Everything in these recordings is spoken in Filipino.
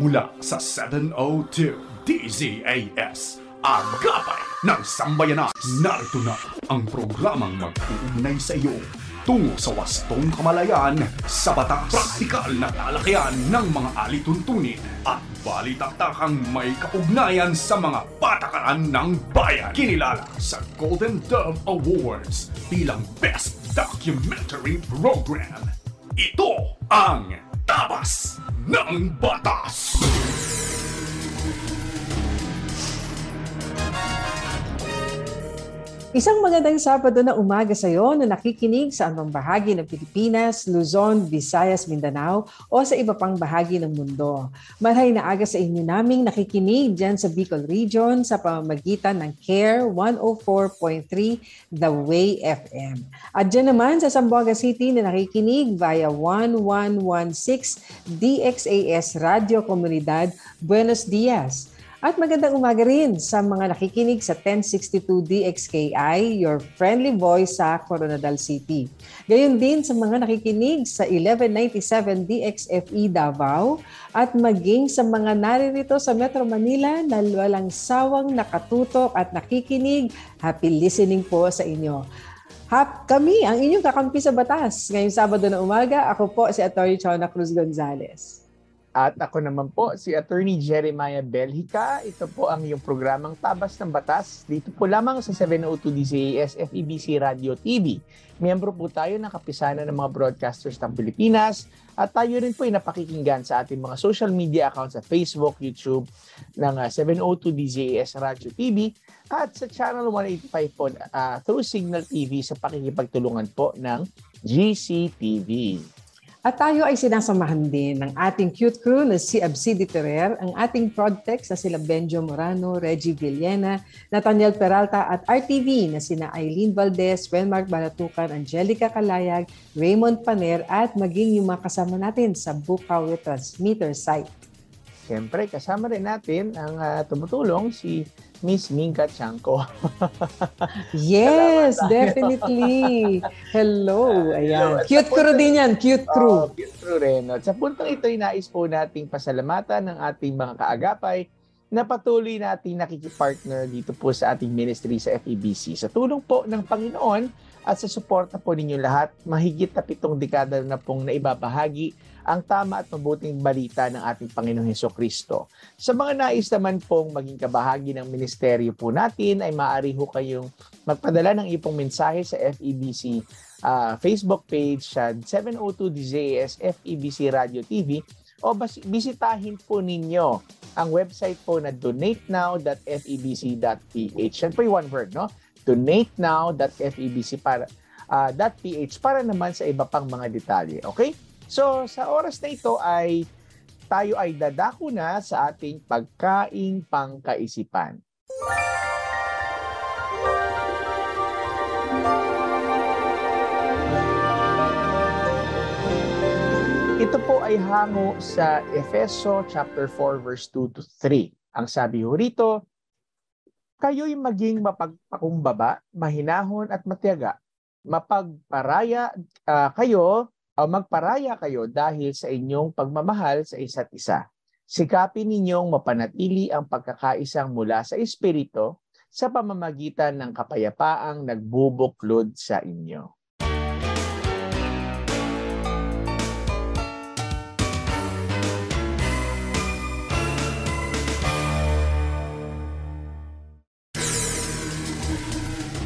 mula sa 702 DZAS, Agapay ng Sambayanan. Narito na ang programang mag-uugnay sa iyo tungo sa wastong kamalayan sa batas, praktikal na talakayan ng mga alituntunin at balitaktakang may kaugnayan sa mga patakaran ng bayan. Kinilala sa Golden Dove Awards bilang Best Documentary Program. Ito ang Tabas ng Batas! Isang magandang Sabado na umaga sa iyo na nakikinig sa anumang bahagi ng Pilipinas, Luzon, Visayas, Mindanao o sa iba pang bahagi ng mundo. Marhay na aga sa inyo naming nakikinig dyan sa Bicol Region sa pamamagitan ng CARE 104.3 The Way FM. At dyan naman sa Zamboanga City na nakikinig via 1116 DXAS Radio Comunidad Buenos Dias. At magandang umaga rin sa mga nakikinig sa 1062 DXKI, your friendly voice sa Coronadal City. Gayon din sa mga nakikinig sa 1197 DXFE Davao at maging sa mga naririto sa Metro Manila na walang sawang nakatutok at nakikinig. Happy listening po sa inyo. Kami ang inyong kakampi sa batas. Ngayong Sabado na umaga, ako po si Atty. Chona Cruz Gonzales. At ako naman po, si Attorney Jeremiah Belhica. Ito po ang iyong programang Tabas ng Batas. Dito po lamang sa 702 DZAS FEBC Radio TV. Miyembro po tayo ng kapisanan ng mga broadcasters ng Pilipinas. At tayo rin po ay napakikinggan sa ating mga social media accounts sa Facebook, YouTube ng 702 DZAS Radio TV. At sa Channel 185 po through Signal TV sa pakikipagtulungan po ng GCTV. At tayo ay sinasamahan din ng ating cute crew na si Absidi Ferrer, ang ating prod-techs na sila Benjo Morano, Reggie Villena, Nathaniel Peralta at RTV na sina Eileen Valdez, Wenmark Balatukan, Angelica Calayag, Raymond Paner at maging yung mga kasama natin sa Bukawi Transmitter site. Siyempre, kasama rin natin ang tumutulong si Miss Minka Chanko. Yes, definitely. Hello. Ayan. Cute crew din yan. Cute crew. Cute crew rin. At sa puntong ito, nais po nating pasalamatan ng ating mga kaagapay na patuloy nating nakikipartner dito po sa ating ministry sa FEBC. Sa tulong po ng Panginoon at sa suporta po ninyo lahat, mahigit na 7 dekada na pong naibabahagi ang tama at mabuting balita ng ating Panginoong Hesukristo. Sa mga nais naman pong maging kabahagi ng ministeryo po natin, ay maaari ho kayong magpadala ng ipong mensahe sa FEBC Facebook page sa 702 DZAS FEBC Radio TV o bisitahin po ninyo ang website po na donatenow.febc.ph. Yan po yung one word, no? donatenow.febc.ph para naman sa iba pang mga detalye. Okay? So, sa oras na ito ay tayo ay dadako na sa ating pagkaing pangkaisipan. Ito po ay hango sa Efeso chapter 4 verse 2 to 3. Ang sabi ho rito, kayo'y maging mapagpakumbaba, mahinahon at matiyaga. Magparaya kayo dahil sa inyong pagmamahal sa isa't isa. Sikapin ninyong mapanatili ang pagkakaisang mula sa Espiritu sa pamamagitan ng kapayapaang nagbubuklod sa inyo.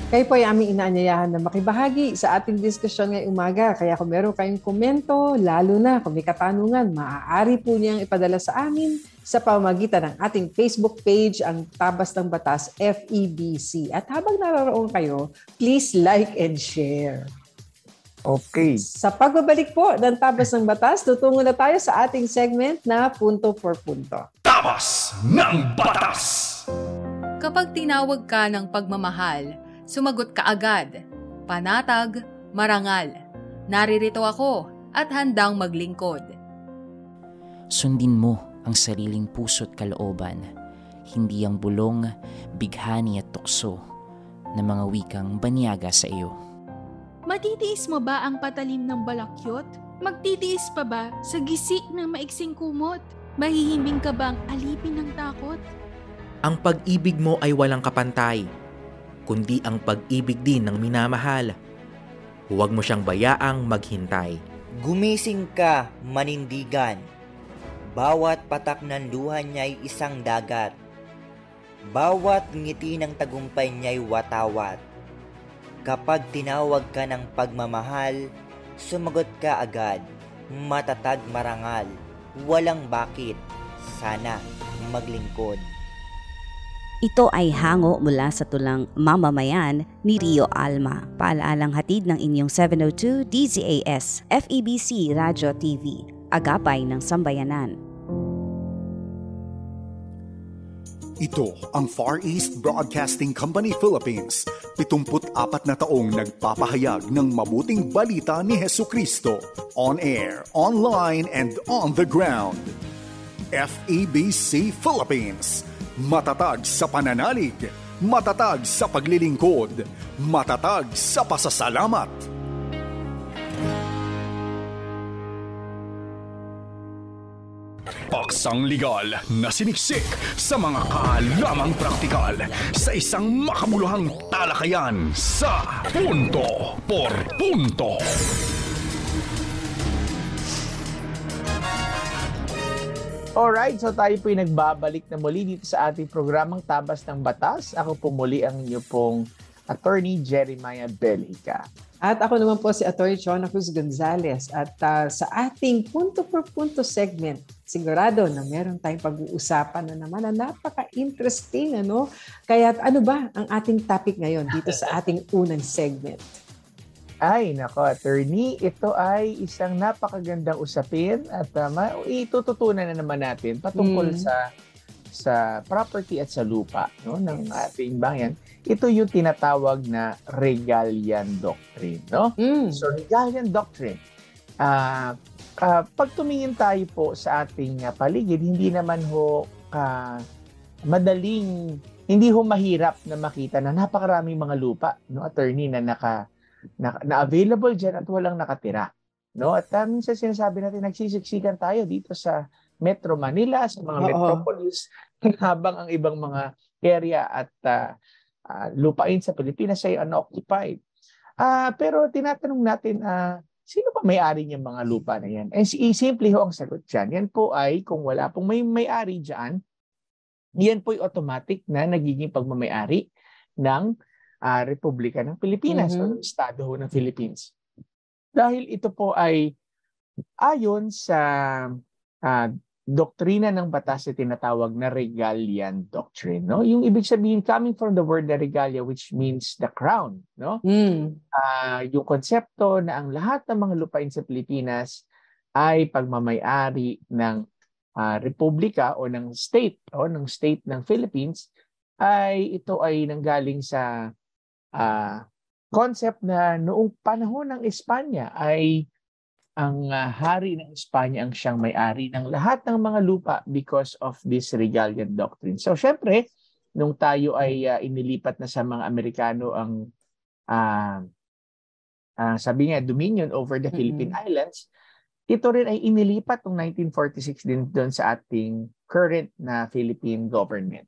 Kayo po ay aming inaanyayahan na makibahagi sa ating diskusyon ngayong umaga. Kaya kung meron kayong komento, lalo na kung may katanungan, maaari po niyang ipadala sa amin sa pamamagitan ng ating Facebook page, ang Tabas ng Batas FEBC. At habang naroon kayo, please like and share. Okay. Sa pagbabalik po ng Tabas ng Batas, tutungo na tayo sa ating segment na Punto por Punto. Tabas ng Batas! Kapag tinawag ka ng pagmamahal, sumagot ka agad. Panatag, marangal. Naririto ako at handang maglingkod. Sundin mo ang sariling puso't kalooban, hindi ang bulong, bighani at tukso na mga wikang banyaga sa iyo. Matitiis mo ba ang patalim ng balakyot? Magtitiis pa ba sa gisik ng maiksing kumot? Mahihimbing ka bang alipin ng takot? Ang pag-ibig mo ay walang kapantay, kundi ang pag-ibig din ng minamahal. Huwag mo siyang bayaang maghintay. Gumising ka, manindigan. Bawat patak ng luha niya'y isang dagat. Bawat ngiti ng tagumpay niya'y watawat. Kapag tinawag ka ng pagmamahal, sumagot ka agad. Matatag marangal, walang bakit. Sana maglingkod. Ito ay hango mula sa tulang Mamamayan ni Rio Alma. Paalaalang hatid ng inyong 702 DZAS, FEBC Radio TV, Agapay ng Sambayanan. Ito ang Far East Broadcasting Company Philippines. 74 na taong nagpapahayag ng mabuting balita ni Hesukristo. On air, online, and on the ground. FEBC Philippines. Matatag sa pananalig, matatag sa paglilingkod, matatag sa pasasalamat. Paksang legal na siniksik sa mga kaalamang praktikal sa isang makabuluhang talakayan sa Punto por Punto. Alright, so tayo po'y nagbabalik na muli dito sa ating programang Tabas ng Batas. Ako po muli ang inyo pong Attorney Jeremiah Belhica. At ako naman po si Atty. Chona Cruz Gonzalez. At sa ating punto por punto segment, sigurado na meron tayong pag-uusapan na naman na napaka-interesting. Kaya ano ba ang ating topic ngayon dito sa ating unang segment? Ay, nako, attorney, ito ay isang napakagandang usapin at itututunan na naman natin patungkol sa property at sa lupa ng ating bayan. Ito yung tinatawag na Regalian Doctrine. So, Regalian Doctrine. Pag tumingin tayo po sa ating paligid, hindi naman hindi mahirap na makita na napakaraming mga lupa, attorney, na available dyan at walang nakatira. At minsan sinasabi natin, nagsisiksikan tayo dito sa Metro Manila, sa mga metropolis, habang ang ibang mga area at lupain sa Pilipinas ay unoccupied. Pero tinatanong natin, sino ba may-ari niyang mga lupa na yan? Simple ho ang sagot dyan. Yan po ay, kung wala pong may-ari dyan, yan po ay automatic na nagiging pagmamay-ari ng Republika ng Pilipinas o ng Estado ng Philippines. Dahil ito po ay ayon sa doktrina ng batas na tinatawag na Regalian Doctrine. Yung ibig sabihin, coming from the word na regalia, which means the crown. Yung konsepto na ang lahat ng mga lupain sa Pilipinas ay pagmamay-ari ng Republika o ng state ng Philippines, ito ay nanggaling sa concept na noong panahon ng Espanya ay ang hari ng Espanya ang siyang may-ari ng lahat ng mga lupa because of this Regalian Doctrine. So syempre, nung tayo ay inilipat na sa mga Amerikano ang sabi nga dominion over the Philippine Islands, ito rin ay inilipat noong 1946 din doon sa ating current na Philippine government.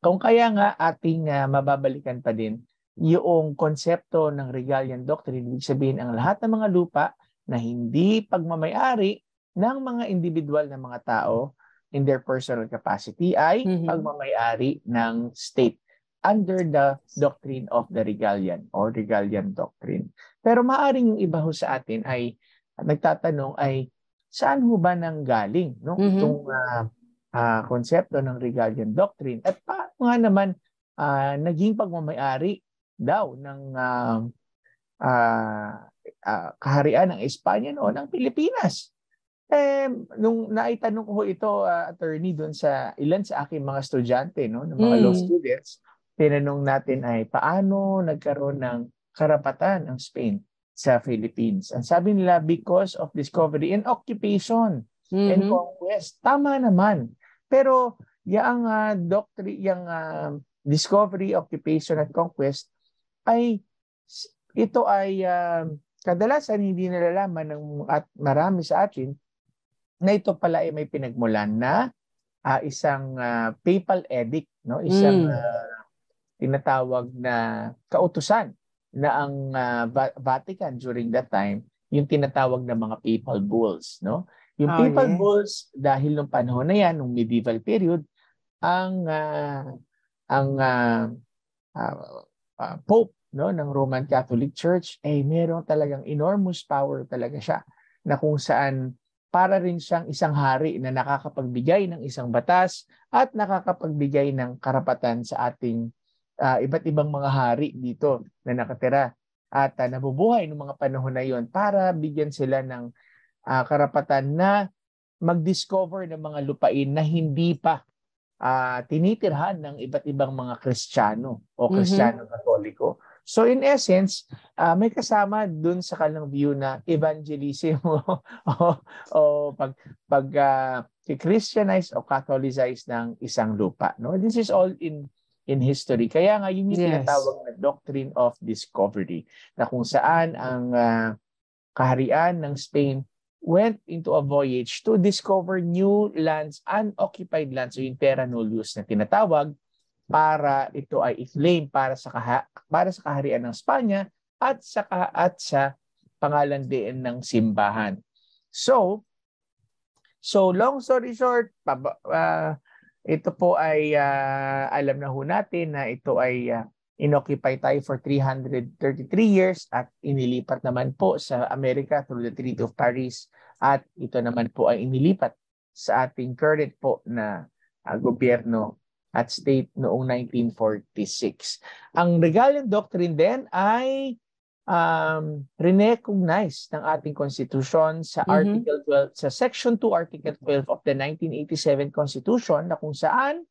Kung kaya nga ating mababalikan pa din yung konsepto ng Regalian Doctrine, ibig sabihin ang lahat ng mga lupa na hindi pagmamay-ari ng mga individual na mga tao in their personal capacity ay pagmamay-ari ng state under the doctrine of the Regalian or Regalian Doctrine. Pero maaring yung iba ho sa atin ay nagtatanong ay saan ho ba nanggaling itong konsepto ng Regalian Doctrine at paano nga naman naging pagmamay-ari daw ng kaharian ng Espanya ng Pilipinas. Nung naitanong ko ito, attorney, doon sa ilan sa aking mga estudyante, ng mga law students, tinanong natin ay paano nagkaroon ng karapatan ang Spain sa Philippines. Ang sabi nila, because of discovery and occupation and conquest. Tama naman. Pero yung discovery, occupation, at conquest ito ay kadalasan hindi nalalaman at marami sa atin na ito pala ay may pinagmulan na isang papal edict, no? Isang tinatawag na kautusan na ang Vatican during that time, yung tinatawag na mga papal bulls, no? Yung papal bulls, dahil nung panahon na yan, nung medieval period, ang Pope, no, ng Roman Catholic Church ay meron talagang enormous power talaga siya, na kung saan para rin siyang isang hari na nakakapagbigay ng isang batas at nakakapagbigay ng karapatan sa ating iba't ibang mga hari dito na nakatira at nabubuhay ng mga panahon na yon para bigyan sila ng karapatan na mag-discover ng mga lupain na hindi pa tinitirhan ng iba't ibang mga Kristiyano o Kristiyano Katoliko. So in essence, may kasama dun sa kanilang view na evangelism o pag-Christianize o Catholicize ng isang lupa. No? This is all in history. Kaya nga yun yung tinatawag na doctrine of discovery, na kung saan ang kaharian ng Spain went into a voyage to discover new lands, unoccupied lands, so yung terra nullius na tinatawag, para ito ay i-claim para sa kaharian ng Espanya at sa pangalan din ng simbahan. So long story short, ito po ay alam na ho natin na ito ay inoccupy tayo for 333 years at inilipat naman po sa Amerika through the Treaty of Paris, at ito naman po ay inilipat sa ating current po na gobyerno at state noong 1946. Ang Regalian Doctrine din ay recognize ng ating Constitution sa Article 12, sa Section 2, Article 12 of the 1987 Constitution, na kung saan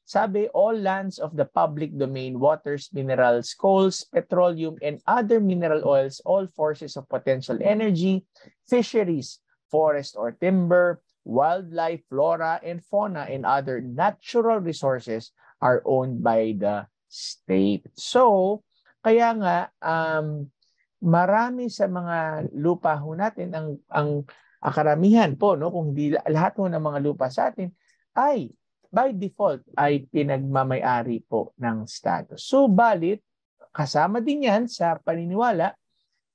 sabi, all lands of the public domain, waters, minerals, coals, petroleum, and other mineral oils, all sources of potential energy, fisheries, forest or timber, wildlife, flora, and fauna, and other natural resources are owned by the state. So, kaya nga, marami sa mga lupa ho natin, ang karamihan po, no, kung hindi lahat ho ng mga lupa sa atin, ay by default ay pinagmamay-ari po ng Estado. So, balit, kasama din yan sa paniniwala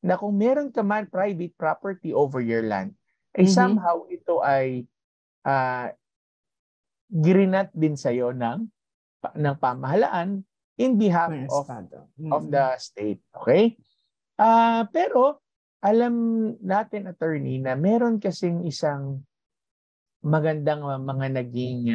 na kung meron ka man private property over your land, ay somehow ito ay girinat din sa'yo ng pamahalaan in behalf of the state. Okay? Pero alam natin, attorney, na meron kasing isang magandang mga naging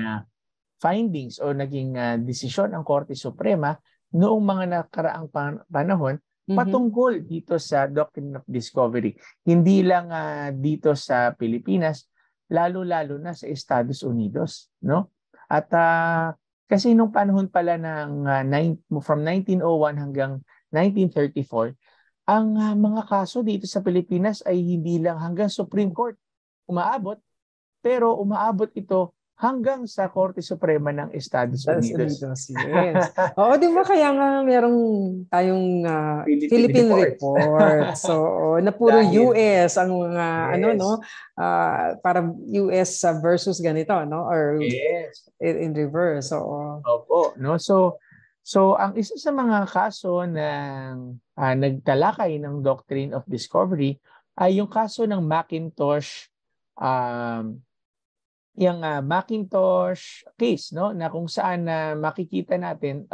findings o naging desisyon ang Korte Suprema noong mga nakaraang panahon patungkol dito sa Doctrine of Discovery. Hindi lang dito sa Pilipinas, lalo-lalo na sa Estados Unidos, no? At kasi nung panahon pala from 1901 hanggang 1934, ang mga kaso dito sa Pilipinas ay hindi lang hanggang Supreme Court umaabot, pero umaabot ito hanggang sa Korte Suprema ng Estados Unidos. Yes. Oo, di ba kaya nga merong tayong Philippine report. So, na puro US ang mga para US versus ganito, no? Or in reverse. So, opo, no? So ang isa sa mga kaso ng nagtalakay ng Doctrine of Discovery ay yung kaso ng Macintosh, yung Macintosh case, no, na kung saan makikita natin,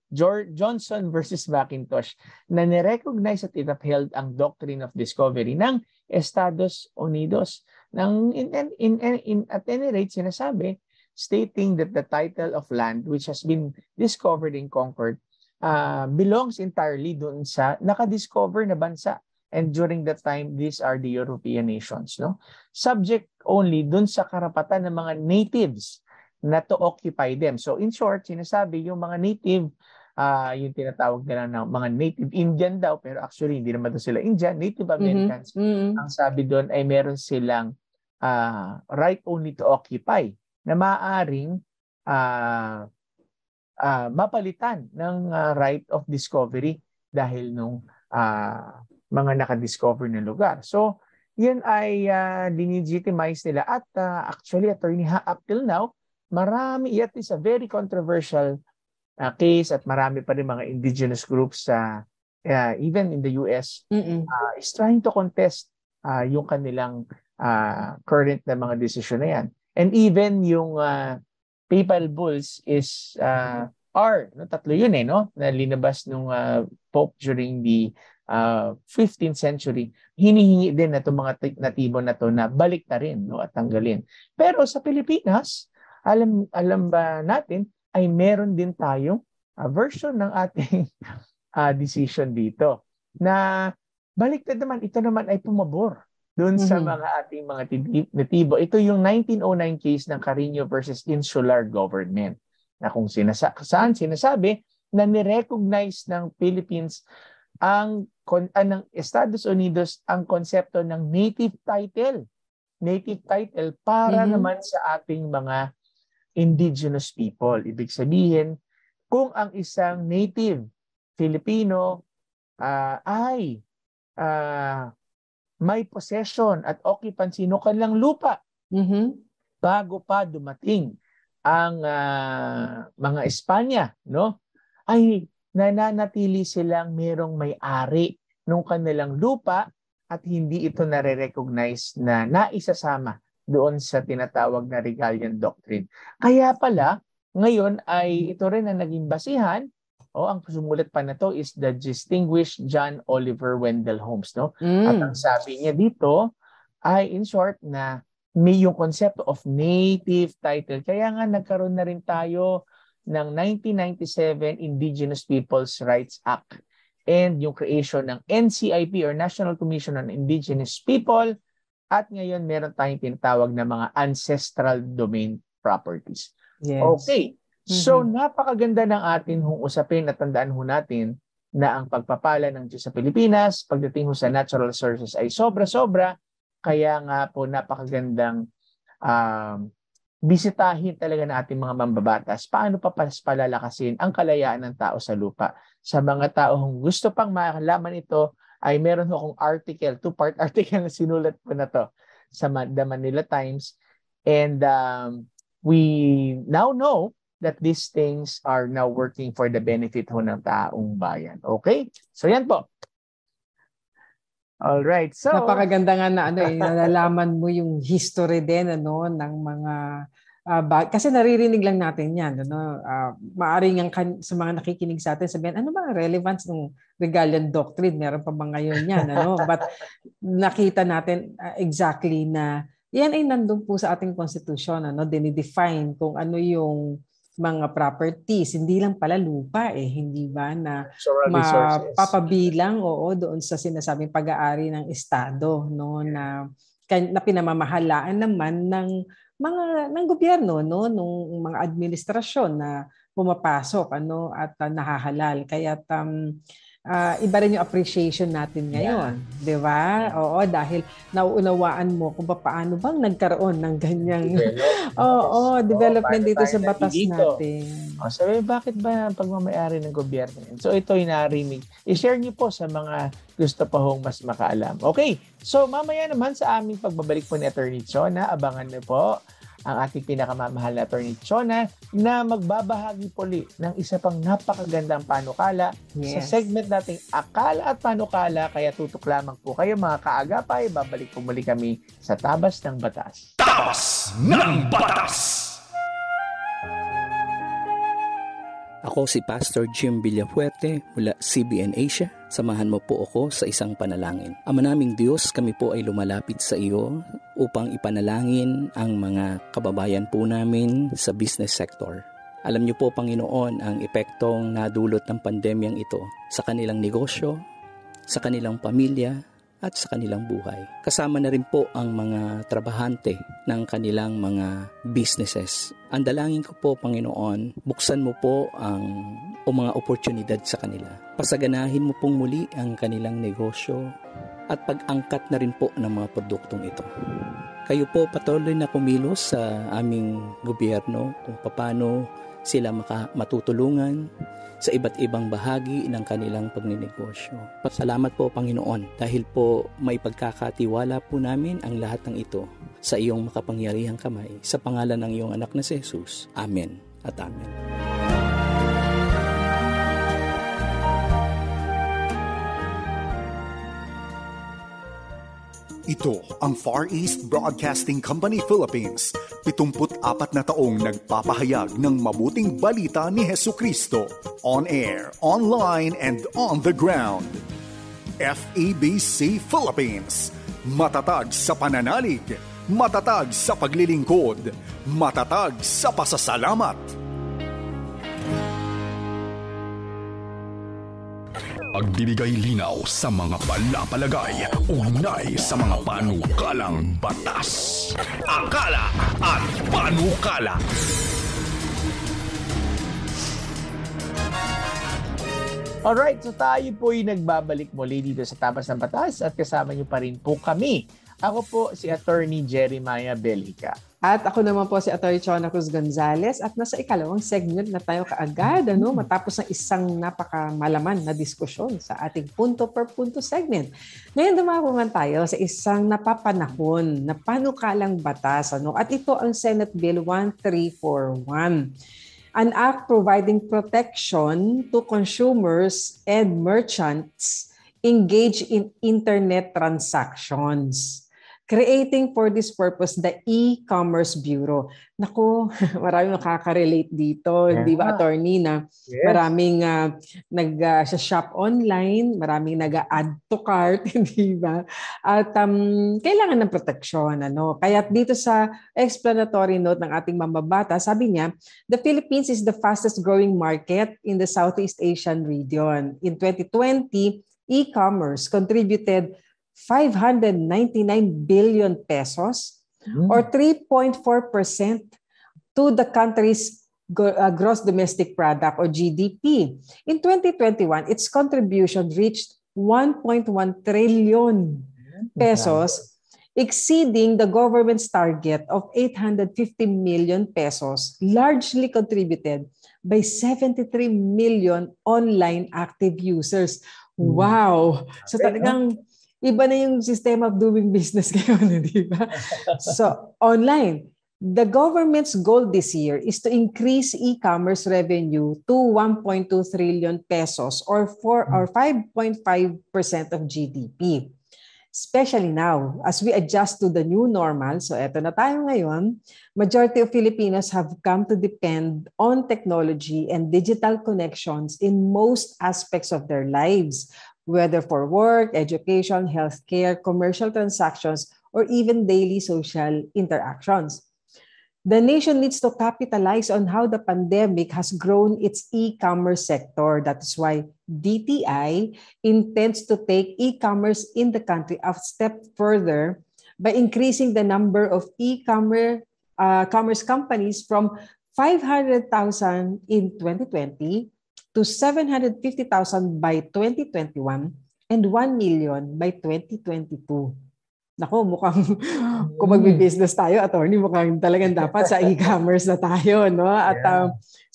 Johnson versus Macintosh, na nirecognize at it-upheld ang Doctrine of Discovery ng Estados Unidos. At any rate, sinasabi, stating that the title of land which has been discovered and conquered belongs entirely doon sa nakadiscover na bansa. And during that time, these are the European nations, no? Subject only dun sa karapatan ng mga natives na to occupy them. So in short, sinasabi yung mga native, yung tinatawag nila ng mga native Indian daw, pero actually hindi naman daw sila Indian, Native Americans. Ang sabi doon ay meron silang right only to occupy na maaaring mapalitan ng right of discovery dahil nung mga nakadiscover na lugar. So, yun ay dinegitimize nila. At actually, attorney, up till now, yet is a very controversial case at marami pa rin mga indigenous groups even in the US is trying to contest yung kanilang current na mga desisyon na yan. And even yung papal bulls tatlo yun na linabas nung Pope during the 15th century, hinihingi din na itong mga natibo na to na balik na rin at tanggalin. Pero sa Pilipinas, alam ba natin ay meron din tayong version ng ating decision dito na balik na naman, ito naman ay pumabor doon sa mga ating mga natibo. Ito yung 1909 case ng Carreño versus Insular Government na kung saan sinasabi na nirecognize ng Philippines ng Estados Unidos ang konsepto ng native title para naman sa ating mga indigenous people. Ibig sabihin, kung ang isang native Filipino ay may possession at occupancy ng kanilang lupa bago pa dumating ang mga Espanya, ay nananatili silang merong may-ari ng kanilang lupa at hindi ito nare-recognize na naisasama doon sa tinatawag na Regalian Doctrine. Kaya pala, ngayon ay ito rin ang naging basihan, ang sumulat pa na to is the distinguished John Oliver Wendell Holmes. At ang sabi niya dito ay in short na may yung concept of native title. Kaya nga nagkaroon na rin tayo ng 1997 Indigenous Peoples' Rights Act and yung creation ng NCIP or National Commission on Indigenous People at ngayon meron tayong tinatawag na mga ancestral domain properties. Yes. Okay. So napakaganda ng atin hong usapin at tandaan ho natin na ang pagpapala ng Diyos sa Pilipinas pagdating ho sa natural resources ay sobra-sobra. Kaya nga po napakagandang bisitahin talaga ng ating mga mambabatas. Paano pa palalakasin ang kalayaan ng tao sa lupa? Sa mga taong gusto pang malaman ito, ay meron akong article, 2-part article na sinulat po na to sa The Manila Times. And we now know that these things are now working for the benefit ho ng taong bayan. Okay? So yan po. All right. So napakaganda nga na nalalaman mo yung history din ng mga kasi naririnig lang natin 'yan maaring sa mga nakikinig sa atin sabihin ano ba ang relevance ng Regalian Doctrine, meron pa ba ngayon 'yan but nakita natin exactly na yan ay nandun po sa ating constitution dinidefine kung ano yung mga properties, hindi lang pala lupa hindi ba na mapapabilang doon sa sinasabing pag-aari ng estado na pinamamahalaan naman ng gobyerno nung mga administrasyon na pumapasok at nahahalal. Kaya iba rin yung appreciation natin ngayon, di ba? Oo, dahil nauunawaan mo kung paano bang nagkaroon ng ganyang development dito sa batas natin. Sabi, bakit ba pagmamayari ng gobyerno? So ito yung narinig. I-share niyo po sa mga gusto pa hong mas makaalam. Okay, so mamaya naman sa aming pagbabalik po ni Attorney Chona, abangan niyo po ang ating pinakamamahal na Attorney Chona na magbabahagi puli ng isa pang napakagandang panukala sa segment nating Akala at Panukala. Kaya tutok lamang po kayo mga kaagapay. Babalik po muli kami sa Tabas ng Batas. Tabas ng Batas! Ako si Pastor Jim Villafuerte mula CBN Asia. Samahan mo po ako sa isang panalangin. Ama naming Diyos, kami po ay lumalapit sa iyo upang ipanalangin ang mga kababayan po namin sa business sector. Alam niyo po, Panginoon, ang epektong nadulot ng pandemyang ito sa kanilang negosyo, sa kanilang pamilya, at sa kanilang buhay. Kasama na rin po ang mga trabahante ng kanilang mga businesses. Ang dalangin ko po, Panginoon, buksan mo po ang mga oportunidad sa kanila. Pasaganahin mo pong muli ang kanilang negosyo at pag-angkat na rin po ng mga produktong ito. Kayo po patuloy na kumilos sa aming gobyerno kung paano sila matutulungan sa iba't ibang bahagi ng kanilang pagninegosyo. Salamat po, Panginoon, dahil po may pagkakatiwala po namin ang lahat ng ito sa iyong makapangyarihang kamay. Sa pangalan ng iyong anak na si Jesus. Amen at amen. Ito ang Far East Broadcasting Company Philippines, 74 na taong nagpapahayag ng mabuting balita ni Hesukristo. On air, online, and on the ground. FEBC Philippines, matatag sa pananalig, matatag sa paglilingkod, matatag sa pasasalamat. Pagbibigay linaw sa mga palapalagay, ugnay sa mga panukalang batas. Akala at panukala. Alright, so tayo po'y nagbabalik muli dito sa Tapas ng Batas at kasama niyo pa rin po kami. Ako po si Attorney Jeremiah Belhica. At ako naman po si Atty. Chona Cruz Gonzales at nasa ikalawang segment na tayo kaagad matapos ng isang napakamalaman na diskusyon sa ating punto per punto segment. Ngayon dumako naman tayo sa isang napapanahon na panukalang batas. At ito ang Senate Bill 1341. An act providing protection to consumers and merchants engaged in internet transactions. Creating for this purpose the E-Commerce Bureau. Naku, maraming makaka-relate dito, di ba, attorney, na maraming nag-shop online, maraming nag-add to cart, di ba? At kailangan ng proteksyon. Kaya dito sa explanatory note ng ating mamabata, sabi niya, the Philippines is the fastest growing market in the Southeast Asian region. In 2020, e-commerce contributed 599 billion pesos or 3.4% to the country's gross domestic product or GDP. In 2021, its contribution reached 1.1 trillion pesos, exceeding the government's target of 850 million pesos, largely contributed by 73 million online active users. Wow! So talagang iba na yung system of doing business ngayon, di ba? So, online. The government's goal this year is to increase e-commerce revenue to 1.2 trillion pesos or 5.5% of GDP. Especially now, as we adjust to the new normal, so eto na tayo ngayon, majority of Filipinos have come to depend on technology and digital connections in most aspects of their lives, whether for work, education, healthcare, commercial transactions, or even daily social interactions. The nation needs to capitalize on how the pandemic has grown its e-commerce sector. That is why DTI intends to take e-commerce in the country a step further by increasing the number of e-commerce companies from 500,000 in 2020 to 750,000 by 2021 and 1 million by 2022. Nako, mukhang kung magbi-business tayo, attorney, mukhang talagang dapat sa e-commerce na tayo, no? At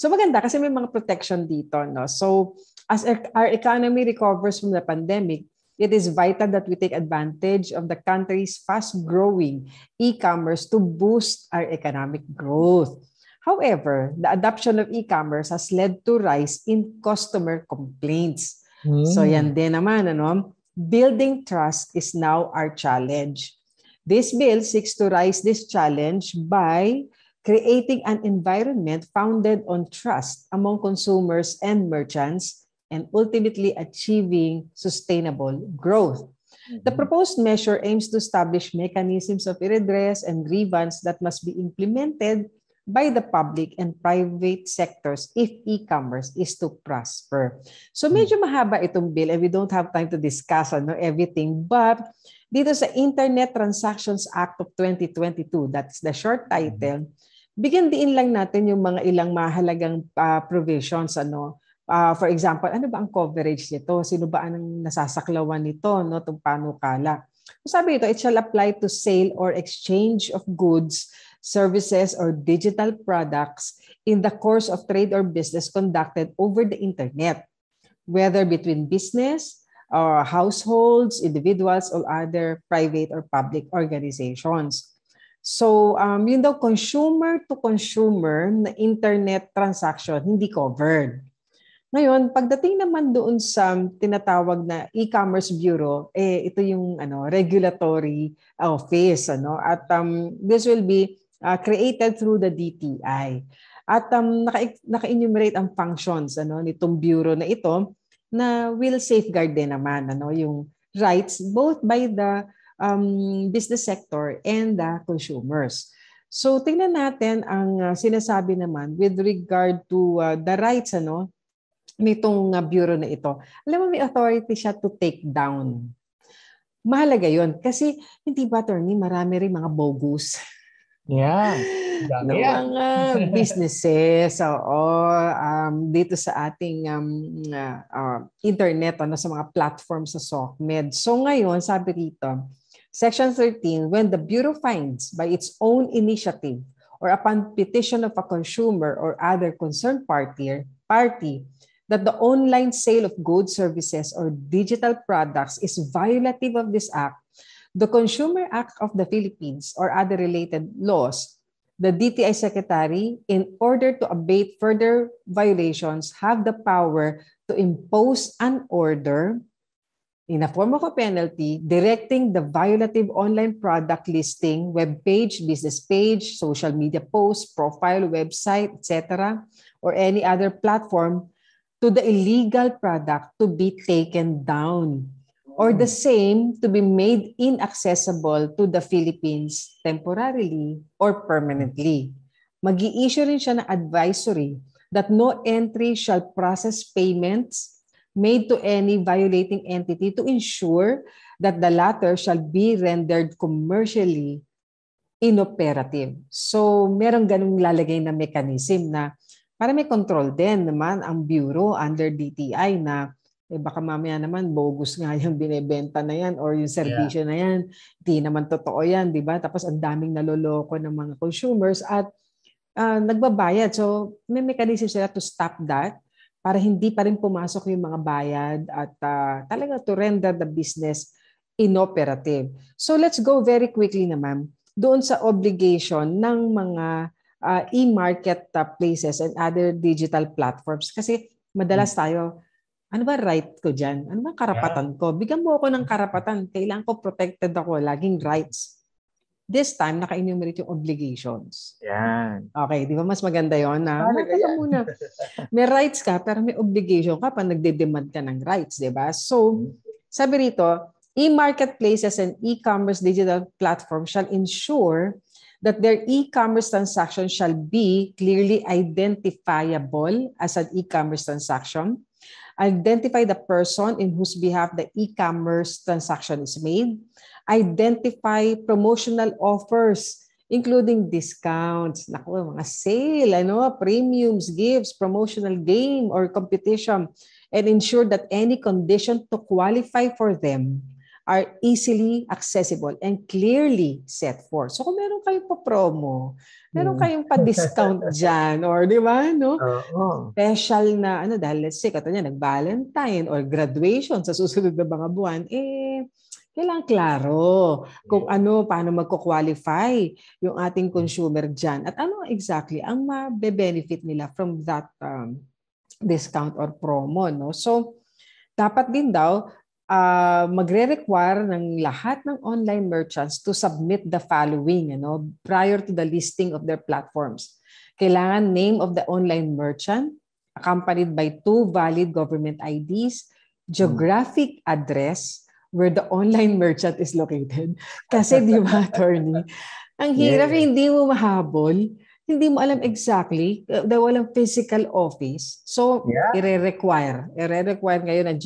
so maganda kasi may mga protection dito, no? So as our economy recovers from the pandemic, it is vital that we take advantage of the country's fast-growing e-commerce to boost our economic growth. However, the adoption of e-commerce has led to rise in customer complaints. So yan din naman, building trust is now our challenge. This bill seeks to rise this challenge by creating an environment founded on trust among consumers and merchants and ultimately achieving sustainable growth. The proposed measure aims to establish mechanisms of redress and grievance that must be implemented by the public and private sectors if e-commerce is to prosper. So medyo mahaba itong bill and we don't have time to discuss everything. But dito sa Internet Transactions Act of 2022, that's the short title, bigyan diin lang natin yung mga ilang mahalagang provisions. For example, ano ba ang coverage nito? Sino ba ang nasasaklawan nito? Itong panukala. Sabi ito, it shall apply to sale or exchange of goods, services, or digital products in the course of trade or business conducted over the internet, whether between business, households, individuals, or other private or public organizations. So, yun daw, consumer-to-consumer na internet transaction, hindi covered. Ngayon, pagdating naman doon sa tinatawag na e-commerce bureau, ito yung regulatory office. At this will be created through the DTI. At naka-enumerate ang functions nitong bureau na ito na will safeguard din naman yung rights both by the business sector and the consumers. So tingnan natin ang sinasabi naman with regard to the rights nitong bureau na ito. Alam mo, may authority siya to take down. Mahalaga yun kasi hindi ba, attorney, marami rin mga bogus. Yeah. Mga businesses dito sa ating internet sa mga platforms sa SOCMED. So ngayon, sabi rito, Section 13, when the Bureau finds by its own initiative or upon petition of a consumer or other concerned party that the online sale of goods, services, or digital products is violative of this act, the Consumer Act of the Philippines or other related laws, the DTI Secretary, in order to abate further violations, have the power to impose an order in a form of a penalty directing the violative online product listing, web page, business page, social media post, profile, website, etc., or any other platform to the illegal product to be taken down, or the same to be made inaccessible to the Philippines temporarily or permanently. Mag-i-issue rin siya ng advisory that no entry shall process payments made to any violating entity to ensure that the latter shall be rendered commercially inoperative. So, merong ganung lalagay na mechanism na para may control din naman ang Bureau under DTI na baka mamaya naman bogus nga yung binebenta na yan or yung serbisyo na yan. Hindi naman totoo yan, di ba? Tapos ang daming naloloko ng mga consumers at nagbabayad. So, may mechanism sila to stop that para hindi pa rin pumasok yung mga bayad at talaga to render the business inoperative. So let's go very quickly naman doon sa obligation ng mga e-market places and other digital platforms. Kasi madalas tayo, ano ba right ko dyan? Ano ba karapatan ko? Bigyan mo ako ng karapatan. Kailangan ko protected ako. Laging rights. This time, naka-enumerate yung obligations. Yan. Okay, di ba mas maganda yun? Muna. May rights ka, pero may obligation ka pa nagde-demand ka ng rights, di ba? So, sabi rito, e-marketplaces and e-commerce digital platforms shall ensure that their e-commerce transaction shall be clearly identifiable as an e-commerce transaction, identify the person in whose behalf the e-commerce transaction is made, identify promotional offers, including discounts, mga sale, premiums, gifts, promotional game or competition, and ensure that any condition to qualify for them are easily accessible and clearly set forth. So kung meron kayong pa-promo, meron kayong pa-discount dyan, or di ba, special na, dahil let's say, katanya, nag-Valentine or graduation sa susunod na mga buwan, kailangan klaro kung paano magko-qualify yung ating consumer dyan at ano exactly ang mabe-benefit nila from that discount or promo. So, dapat din daw magre-require ng lahat ng online merchants to submit the following prior to the listing of their platforms. Kailangan name of the online merchant accompanied by 2 valid government IDs, geographic address, where the online merchant is located. Kasi di ba, attorney, ang hirap, hindi mo mahabol, hindi mo alam exactly, dahil walang physical office. So, i-require ngayon ang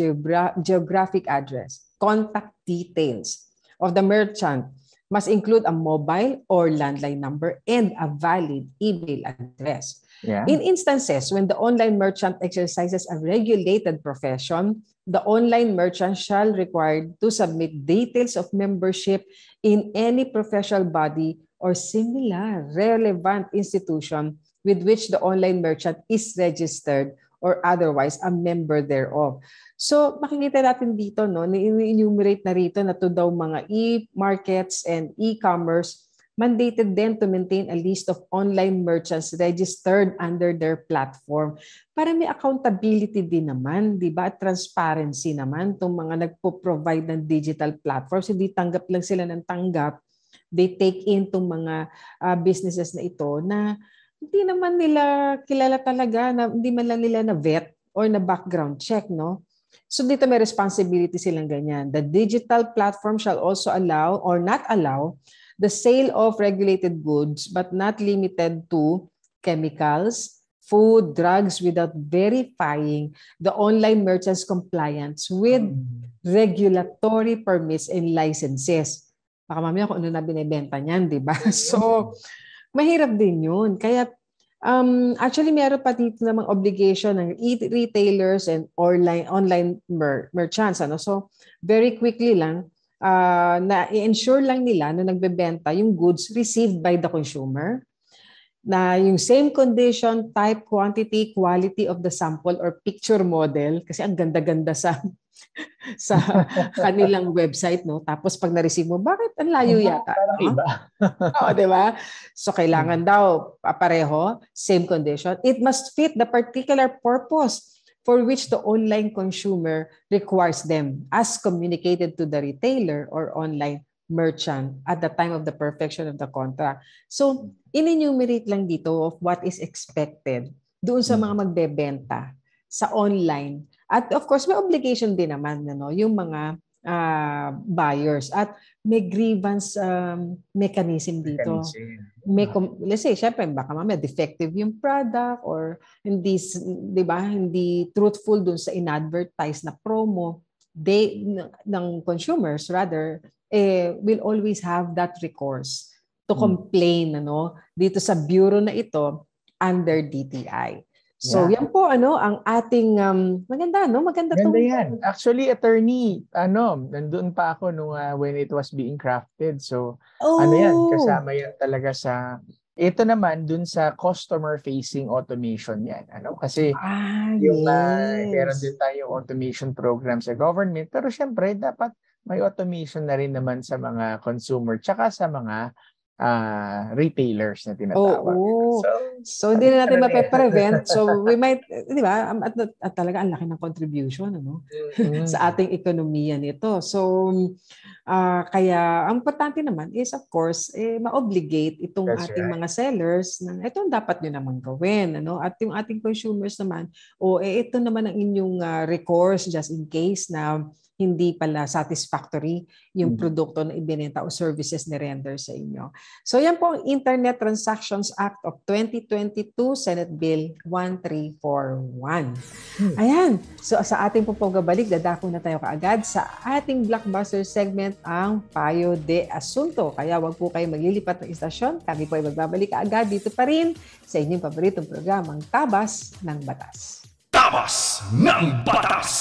geographic address. Contact details of the merchant must include a mobile or landline number and a valid email address. In instances when the online merchant exercises a regulated profession, the online merchant shall require to submit details of membership in any professional body or similar relevant institution with which the online merchant is registered or otherwise a member thereof. So makikita natin dito, no, ni-enumerate na rito na to daw mga e-markets and e-commerce mandated them to maintain a list of online merchants registered under their platform para may accountability din naman, di ba? At transparency naman itong mga nagpo-provide ng digital platforms. Hindi tanggap lang sila ng tanggap. They take in itong mga businesses na ito na hindi naman nila kilala talaga, na hindi man lang nila na vet or na background check, no? So dito may responsibility silang ganyan. The digital platform shall also allow or not allow the sale of regulated goods but not limited to chemicals, food, drugs without verifying the online merchant's compliance with regulatory permits and licenses. Baka mamaya kung ano na binibenta niyan, di ba? So, mahirap din yun. Kaya, actually, meron pa dito namang obligation ng retailers and online merchants. Ano? So, very quickly lang, na i-ensure lang nila na nagbebenta yung goods received by the consumer, na yung same condition, type, quantity, quality of the sample or picture model, kasi ang ganda-ganda sa kanilang website, no? Tapos pag na-receive mo, bakit ang layo yata? Parang iba. Oo, di ba? So kailangan daw pareho, same condition. It must fit the particular purpose for which the online consumer requires them as communicated to the retailer or online merchant at the time of the perfection of the contract. So, in-enumerate lang dito of what is expected doon sa mga magbebenta sa online. At of course, may obligation din naman, no, yung mga buyers. At may grievance mechanism dito. Let's say, syempre, baka mamaya defective yung product or hindi, di ba, hindi truthful dun sa in-advertise na promo. Ng consumers, rather, will always have that recourse to complain dito sa bureau na ito under DTI. So, yan po ang ating maganda, no? Maganda yan. Actually, attorney, nandun pa ako nung when it was being crafted. So, kasama yan talaga sa ito naman dun sa customer-facing automation yan. Kasi yung meron din tayong automation program sa government, pero syempre dapat may automation na rin naman sa mga consumer tsaka sa mga retailers na tinatawag. So hindi na natin mape-prevent. So we might, di ba, at talaga ang laki ng contribution sa ating ekonomiya nito. So kaya ang importante naman is of course ma-obligate itong ating mga sellers na ito ang dapat nyo naman gawin. At yung ating consumers naman, ito naman ang inyong recourse just in case na hindi pala satisfactory yung produkto na ibinenta o services na render sa inyo. So yan po ang Internet Transactions Act of 2022, Senate Bill 1341. Ayan. So sa ating pagbabalik, dadako na tayo kaagad sa ating blockbuster segment, ang Payo de Asunto. Kaya wag po kayo maglilipat ng istasyon. Kami po ay magbabalik kaagad dito pa rin sa inyong paboritong programang Tabas ng Batas. Tabas ng Batas!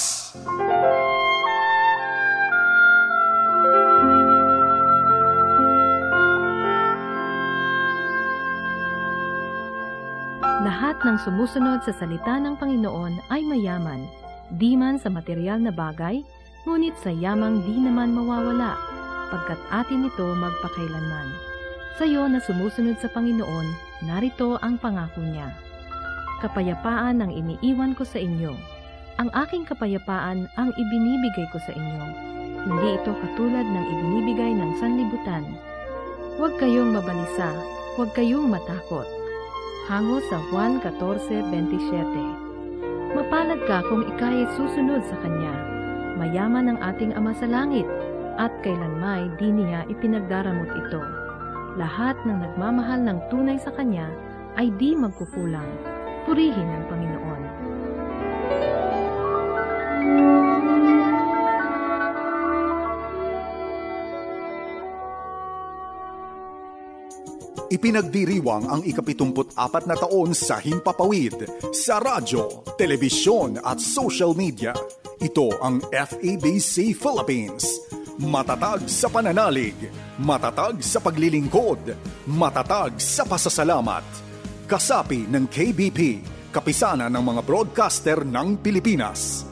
Lahat ng sumusunod sa salita ng Panginoon ay mayaman, di man sa material na bagay, ngunit sa yamang di naman mawawala, pagkat atin ito magpakailanman. Sa iyo na sumusunod sa Panginoon, narito ang pangako niya. Kapayapaan ang iniiwan ko sa inyo. Ang aking kapayapaan ang ibinibigay ko sa inyo. Hindi ito katulad ng ibinibigay ng sanlibutan. Huwag kayong mabalisa, huwag kayong matakot. Hango sa Juan 14:27. Mapalad ka kung ika'y susunod sa Kanya. Mayaman ang ating Ama sa langit, at kailanmay di niya ipinagdaramot ito. Lahat ng nagmamahal ng tunay sa Kanya ay di magkukulang. Purihin ang Panginoon. Ipinagdiriwang ang ika-74 na taon sa Himpapawid sa radyo, telebisyon at social media. Ito ang FEBC Philippines. Matatag sa pananalig, matatag sa paglilingkod, matatag sa pasasalamat. kasapi ng KBP, kapisanan ng mga broadcaster ng Pilipinas.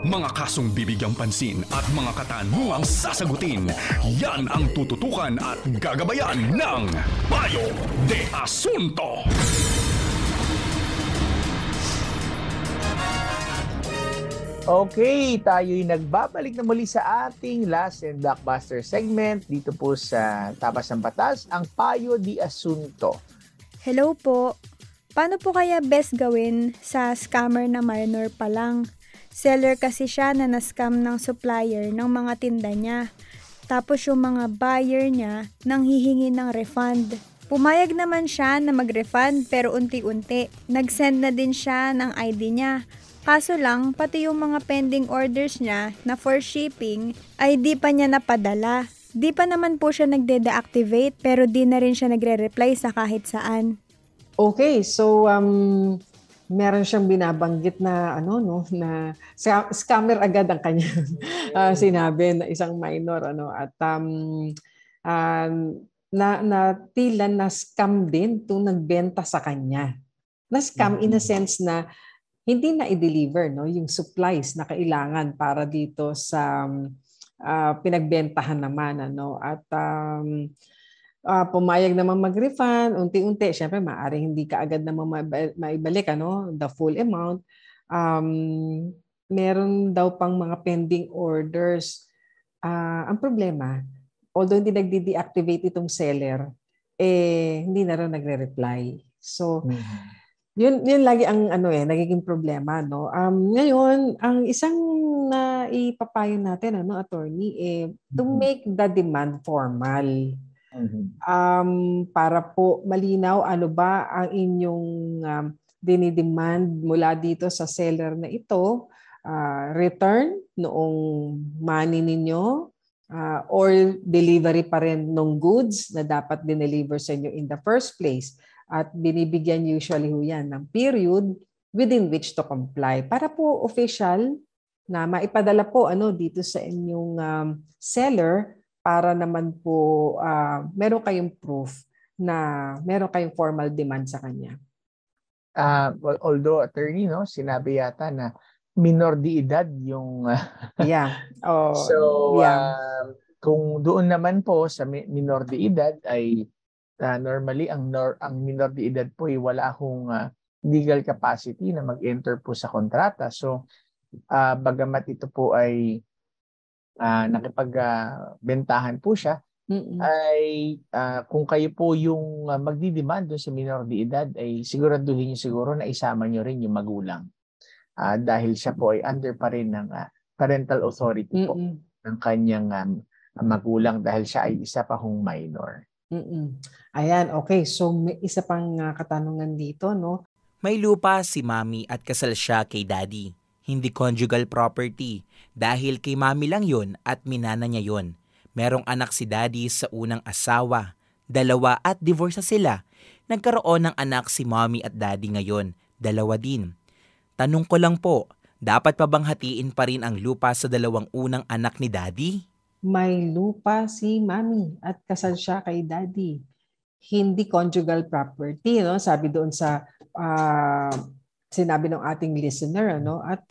Mga kasong bibigyang pansin at mga katanungang sasagutin, yan ang tututukan at gagabayan ng Payo de Asunto. Okay, tayo'y nagbabalik na muli sa ating last and blockbuster segment dito po sa Tapas ng Batas, ang Payo de Asunto. Hello po. Paano po kaya best gawin sa scammer na minor pa lang? Seller kasi siya na na-scam ng supplier ng mga tinda niya. Tapos yung mga buyer niya nang hihingi ng refund. Pumayag naman siya na mag-refund pero unti-unti. Nag-send na din siya ng ID niya. Kaso lang, pati yung mga pending orders niya na for shipping ay di pa niya napadala. Di pa naman po siya nagde-deactivate pero di na rin siya nagre-reply sa kahit saan. Okay, so meron siyang binabanggit na na scammer agad ang kanyang sinabi na isang minor at na tila na scam din to nagbenta sa kanya. Na scam in a sense na hindi na i-deliver yung supplies na kailangan para dito sa pinagbentahan naman at pumayag naman mag-refund unti-unti. Syempre maaring hindi ka agad naman maibalik the full amount. Meron daw pang mga pending orders. Ang problema, although hindi nagde-deactivate itong seller, hindi na rin nagre-reply. So yun lagi ang nagiging problema ngayon ang isang ipapayo natin attorney to make the demand formal. Para po malinaw ano ba ang inyong dinidemand mula dito sa seller na ito, return noong money ninyo or delivery pa rin ng goods na dapat dineliver sa inyo in the first place. At binibigyan usually yan ng period within which to comply para po official na maipadala po dito sa inyong seller para naman po meron kayong proof na meron kayong formal demand sa kanya. Well, although attorney sinabi yata na minor de edad yung kung doon naman po sa minor de edad ay normally ang minor de edad po ay wala akong legal capacity na mag-enter po sa kontrata. So bagamat ito po ay nakipagbentahan po siya, ay kung kayo po yung magdi-demand doon sa minor de edad ay siguraduhin niyo siguro na isama niyo rin yung magulang. Dahil siya po ay under pa rin ng parental authority po ng kanyang magulang dahil siya ay isa pa hong minor. Ayan, okay. So may isa pang katanungan dito, May lupa si Mami at kasal siya kay Daddy. Hindi conjugal property dahil kay Mami lang yun at minana niya yun. Merong anak si Daddy sa unang asawa. 2 at divorce na sila. Nagkaroon ng anak si Mami at Daddy ngayon. 2 din. Tanong ko lang po, dapat pa bang hatiin pa rin ang lupa sa 2 unang anak ni Daddy? May lupa si Mami at kasal siya kay Daddy. Hindi conjugal property, sabi doon sa sinabi ng ating listener, at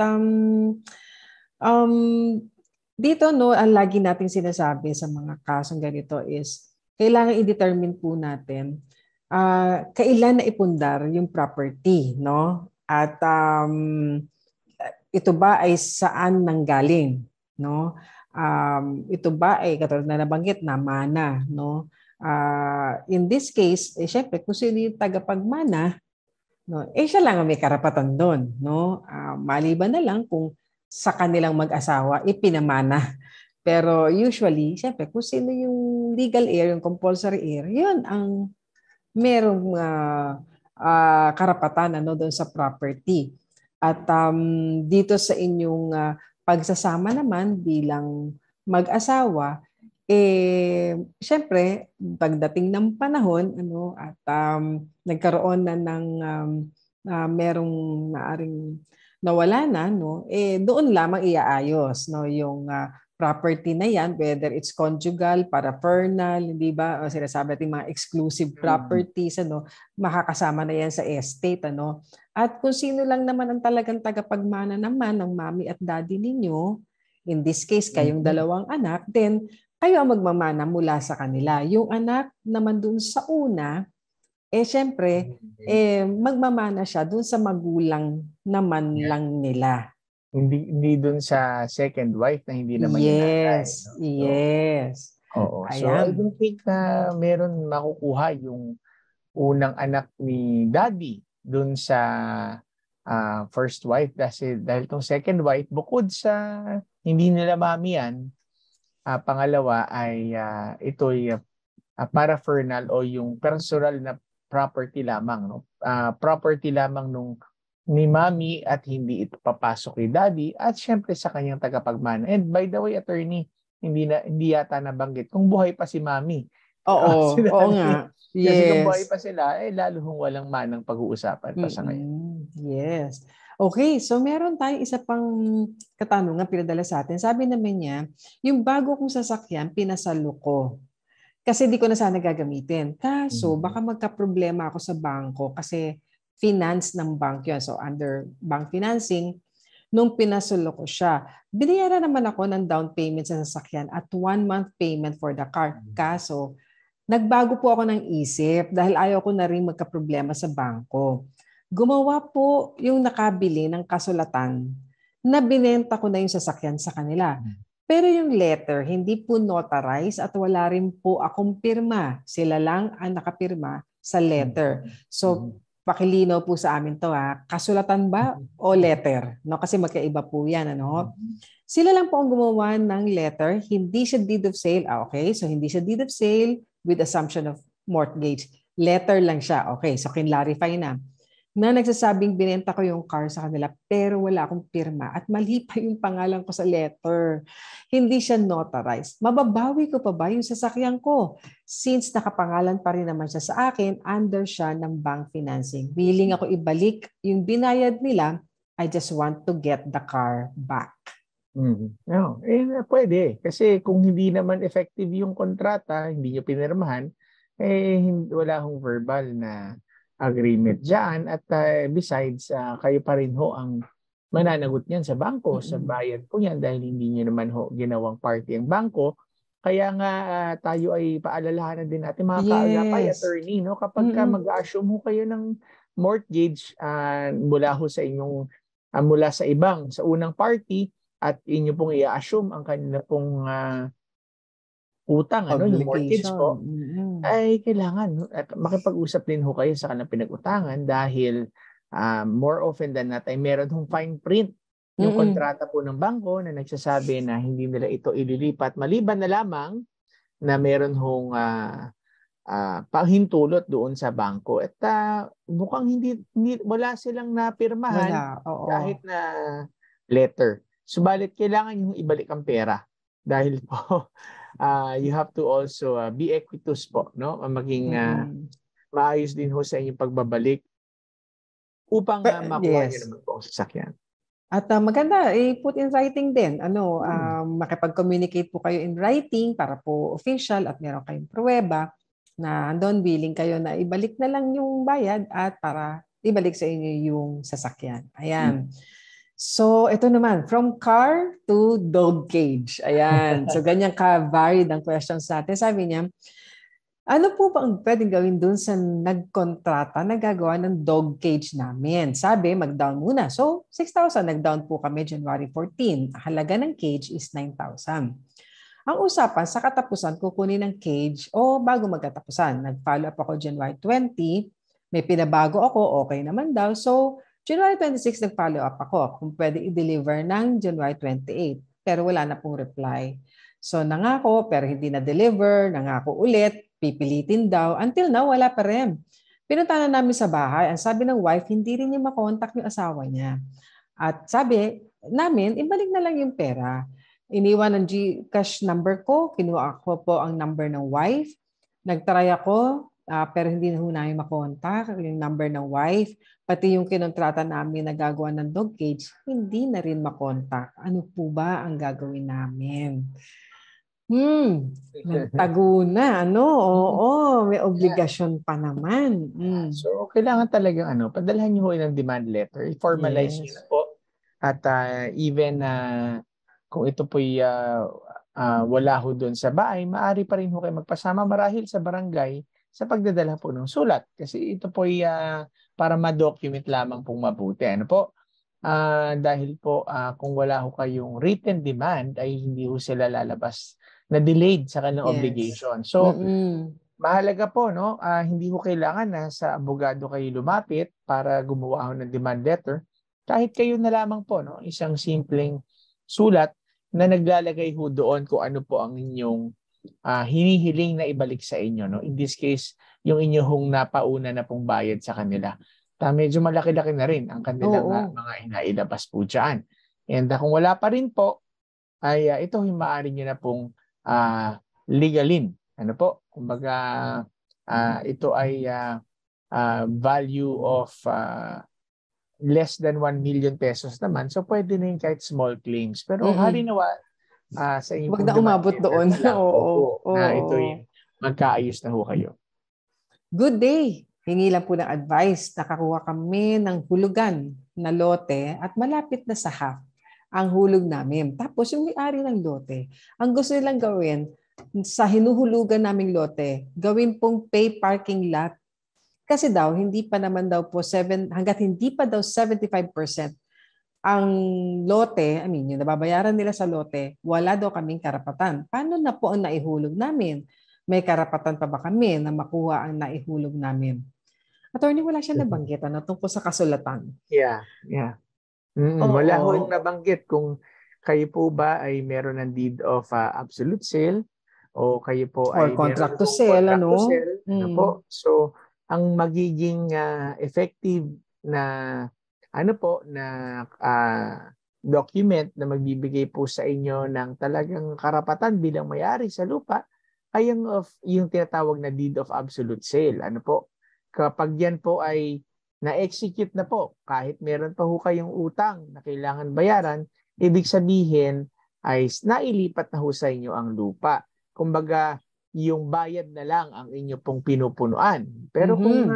dito ang lagi nating sinasabi sa mga kasong ganito is kailangan i-determine po natin kailan na ipundar yung property, at ito ba ay saan nanggaling, ito ba ay katulad na nabanggit na mana, in this case syempre kung sino yung tagapagmana, siya lang ang may karapatan doon, maliban na lang kung sa kanilang mag-asawa ipinamana. Pero usually syempre kung sino yung legal heir, yung compulsory heir, yun ang merong karapatan doon sa property. At dito sa inyong pagsasama naman bilang mag-asawa, syempre pagdating ng panahon at nagkaroon na ng merong naaring nawala na, doon lamang iaayos yung property na yan, whether it's conjugal, parapernal, hindi ba? O sinasabi natin mga exclusive properties, ano, makakasama na yan sa estate, ano. At kung sino lang naman ang talagang tagapagmana naman ng mommy at daddy ninyo, in this case, kayong dalawang anak, then kayo ang magmamana mula sa kanila. Yung anak naman dun sa una, syempre, magmamana siya dun sa magulang naman lang nila. Hindi dun sa second wife na hindi naman yung nanay. No? So, Yes. Oo. So, I don't think na meron makukuha yung unang anak ni daddy dun sa first wife. Dahil tong second wife, bukod sa hindi nila mami yan, pangalawa ay ito'y parapernal o yung personal na property lamang. No? Property lamang nung ni mami at hindi ito papasok kay daddy at syempre sa kanyang tagapagmana. And by the way, attorney, hindi yata nabanggit kung buhay pa si mami. Oo, oo nga. Yes. Kasi kung buhay pa sila, lalo hong walang manang pag-uusapan pa sa ngayon. Yes. Okay, so meron tayong isa pang katanungan pinadala sa atin. Sabi naman niya, yung bago kong sasakyan, pinasalo ko. Kasi di ko na sana gagamitin. Kaso, baka magka-problema ako sa bangko kasi finance ng bank yun. So, under bank financing, nung pinasalo ko siya, binayaran naman ako ng down payment sa sasakyan at 1-month payment for the car. Kaso, nagbago po ako ng isip dahil ayaw ko na rin magka-problema sa bangko. Gumawa po yung nakabili ng kasulatan na binenta ko na yung sasakyan sa kanila. Pero yung letter, hindi po notarized at wala rin po akong pirma. Sila lang ang nakapirma sa letter. So, pakilinaw po sa amin to kasulatan ba o letter? No, kasi magkaiba po yan. Ano? Sila lang po ang gumawa ng letter. Hindi siya deed of sale. Okay, so hindi siya deed of sale with assumption of mortgage. Letter lang siya. Okay, so kinlarify na nagsasabing binenta ko yung car sa kanila pero wala akong pirma at mali pa yung pangalan ko sa letter. Hindi siya notarized. Mababawi ko pa ba yung sasakyan ko? Since nakapangalan pa rin naman siya sa akin, under siya ng bank financing. Willing ako ibalik yung binayad nila. I just want to get the car back. No, pwede. Kasi kung hindi naman effective yung kontrata, hindi nyo pinirmahan, wala hong verbal na agreement dyan. At besides, kayo pa rin ho ang mananagot niyan sa bangko, sa bayad po yan dahil hindi nyo naman ho ginawang party ang bangko. Kaya nga tayo ay paalalahanan din natin mga kaagapay, attorney, no? Kapag mag-assume ho kayo ng mortgage mula ho sa inyong, mula sa ibang, sa unang party at inyo pong i-assume ang kanila pong utang, yung mortgage po, ay kailangan makipag-usap din ho kayo sa kanilang pinag-utangan dahil more often than not ay meron hong fine print yung kontrata po ng bangko na nagsasabi na hindi nila ito ililipat maliban na lamang na meron hong panghintulot doon sa bangko. At mukhang wala silang napirmahan kahit na letter. Subalit kailangan yung ibalik ang pera dahil po you have to also be equitous po, no? Maging maayos din ho sa inyong pagbabalik upang makuha niyo naman po ang sasakyan. At maganda, put in writing din. Makipag-communicate po kayo in writing para po official at meron kayong pruweba na andon willing kayo na ibalik na lang yung bayad at para ibalik sa inyo yung sasakyan. Ayan. So, ito naman, from car to dog cage. Ayan. So, ganyan ka-varied ang questions natin. Sabi niya, ano po ba ang pwedeng gawin dun sa nagkontrata na gagawa ng dog cage namin? Sabi, mag-down muna. So, 6,000. Nag-down po kami January 14. Halaga ng cage is 9,000. Ang usapan, sa katapusan, kukunin ng cage o bago magkatapusan. Nag-follow up ako January 20. May pinabago ako, okay naman daw. So, January 26, nag-follow up ako kung pwede i-deliver ng January 28. Pero wala na pong reply. So, nangako pero hindi na-deliver. Nangako ulit, pipilitin daw. Until now, wala pa rin. Pinunta na namin sa bahay. Ang sabi ng wife, hindi rin niya makontak yung asawa niya. At sabi namin, ibalik na lang yung pera. Iniwan ng GCash number ko. Kinuha ko po ang number ng wife. Nagtry ako pero hindi na ho namin makontak yung number ng wife. Pati yung kinontrata namin na gagawa ng dog cage, hindi na rin makontak. Ano po ba ang gagawin namin? Nagtago na, ano? Oo, may obligasyon pa naman. So, kailangan talagang padalhan nyo ho ng demand letter. I-formalize nyo na po. At even kung ito po'y wala ho doon sa bahay, maaari pa rin ho kayo magpasama marahil sa barangay sa pagdadala po ng sulat. Kasi ito po'y para ma-document lamang pong mabuti. Ano po? Dahil po kung wala ho kayong written demand, ay hindi ho sila lalabas na delayed sa kanilang obligation. So, mahalaga po, no? Hindi ho kailangan na sa abogado kayo lumapit para gumawa ho ng demand letter. Kahit kayo na lamang po, no? Isang simpleng sulat na naglalagay ho doon kung ano po ang inyong hinihiling na ibalik sa inyo. No? In this case, yung inyong napauna na pong bayad sa kanila. Medyo malaki-laki na rin ang kanilang mga inailabas po dyan. And kung wala pa rin po, ay ito yung maaari nyo na pong legalin. Ano po? Kumbaga, ito ay value of less than 1 million pesos naman. So, pwede na yung kahit small claims. Pero halinawa, sa inyong wag na umabot doon. Na ito yung magkaayos na ho kayo. Good day. Hingi lang po ng advice. Nakakuha kami ng hulugan na lote at malapit na sa half ang hulog namin. Tapos yung may-ari ng lote, ang gusto nilang gawin sa hinuhulugan naming lote, gawin pong pay parking lot. Kasi daw, hindi pa naman daw po hanggat hindi pa daw 75% ang lote, yung nababayaran nila sa lote, wala daw kaming karapatan. Paano na po ang naihulog namin? May karapatan pa ba kami na makuha ang naihulog namin? Attorney, wala siya nabanggit tungkol sa kasulatan. Yeah. Wala ho yung nabanggit kung kayo po ba ay meron ng deed of absolute sale o kayo po ay contract to sell, po. So, ang magiging effective na document na magbibigay po sa inyo ng talagang karapatan bilang may-ari sa lupa ay yung tinatawag na deed of absolute sale. Kapag yan po ay na-execute na po, kahit meron pa ho kayong utang na kailangan bayaran, ibig sabihin ay nailipat na ho sa inyo ang lupa. Kumbaga, yung bayad na lang ang inyo pong pinupunuan. Pero kung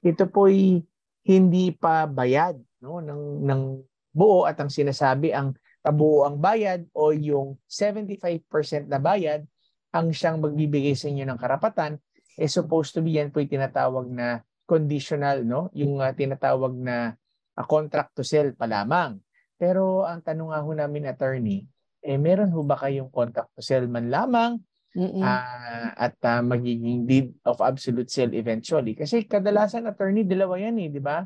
ito po'y hindi pa bayad ng buo at ang sinasabi ang kabuoang bayad o yung 75% na bayad ang siyang magbibigay sa inyo ng karapatan, supposed to be yan po yung tinatawag na conditional, yung tinatawag na contract to sell pa lamang. Pero ang tanong nga ho namin, attorney, meron ho ba kayong contract to sell man lamang at magiging deed of absolute sale eventually? Kasi kadalasan, attorney, dalawa yan di ba?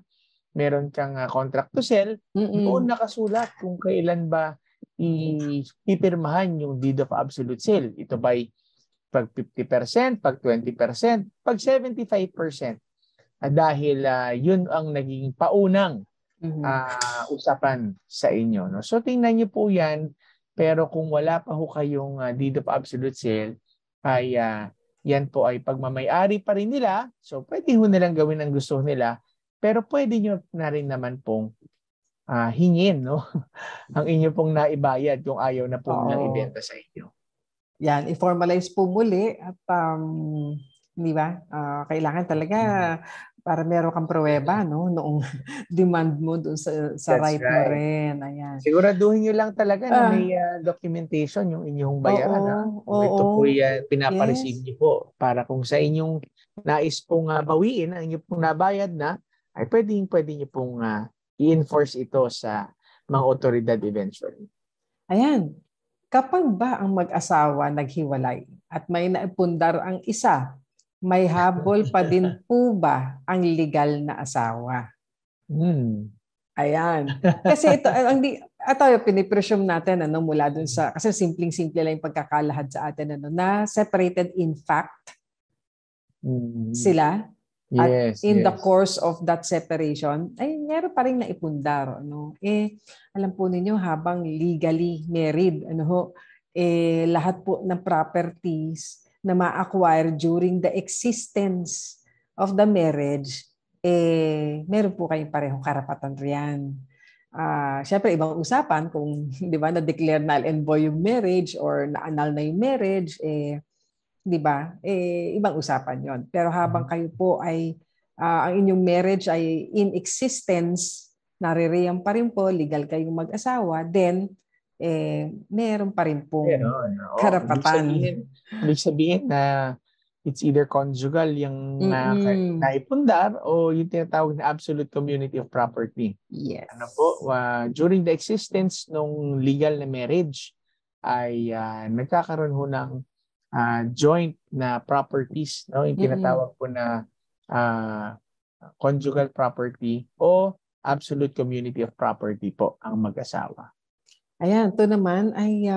Meron kang contract to sell, doon nakasulat kung kailan ba ipipirmahan yung deed of absolute sale. Ito ba'y pag 50%, pag 20%, pag 75%. Dahil yun ang naging paunang usapan sa inyo. So tingnan niyo po yan, pero kung wala pa ho kayong deed of absolute sale, ay yan po ay pagmamay-ari pa rin nila. So pwede ho nilang gawin ang gusto nila, pero pwede nyo na rin naman pong hingin ang inyo pong naibayad kung ayaw na po nilang ibenta sa inyo. Yan, i-formalize po muli at di ba? Kailangan talaga para meron kang pruweba noong demand mo doon sa right mo rin. Ayan. Siguraduhin nyo lang talaga na may documentation yung inyong bayaran. Ito po pinapareceive nyo po para kung sa inyong nais pong bawiin ang inyong pong nabayad na, ay pwede nyo pong i-enforce ito sa mga otoridad eventually. Ayan. Kapag ba ang mag-asawa naghiwalay at may naipundar ang isa, may habol pa din po ba ang legal na asawa? Ayan. Kasi ito pinipresume natin mula dun sa, kasi simpleng-simple lang yung pagkakalahad sa atin na separated in fact sila. At in the course of that separation, ay meron pa rin naipundar. Alam po ninyo, habang legally married, lahat po ng properties na ma-acquire during the existence of the marriage, meron po kayong parehong karapatan riyan. Siyempre, ibang usapan kung, di ba, na-declare null and void yung marriage or na-annul na yung marriage, di ba, ibang usapan yon. Pero habang kayo po ay, ang inyong marriage ay in existence, naririyang pa rin po, legal kayong mag-asawa, then, meron pa rin pong karapatan. Ibig sabihin na it's either conjugal yung naipundar o yung tinatawag na absolute community of property. Yes. During the existence ng legal na marriage ay nagkakaroon ho ng joint na properties, no? Yung tinatawag po na conjugal property o absolute community of property po ang mag-asawa. Ayan, ito naman ay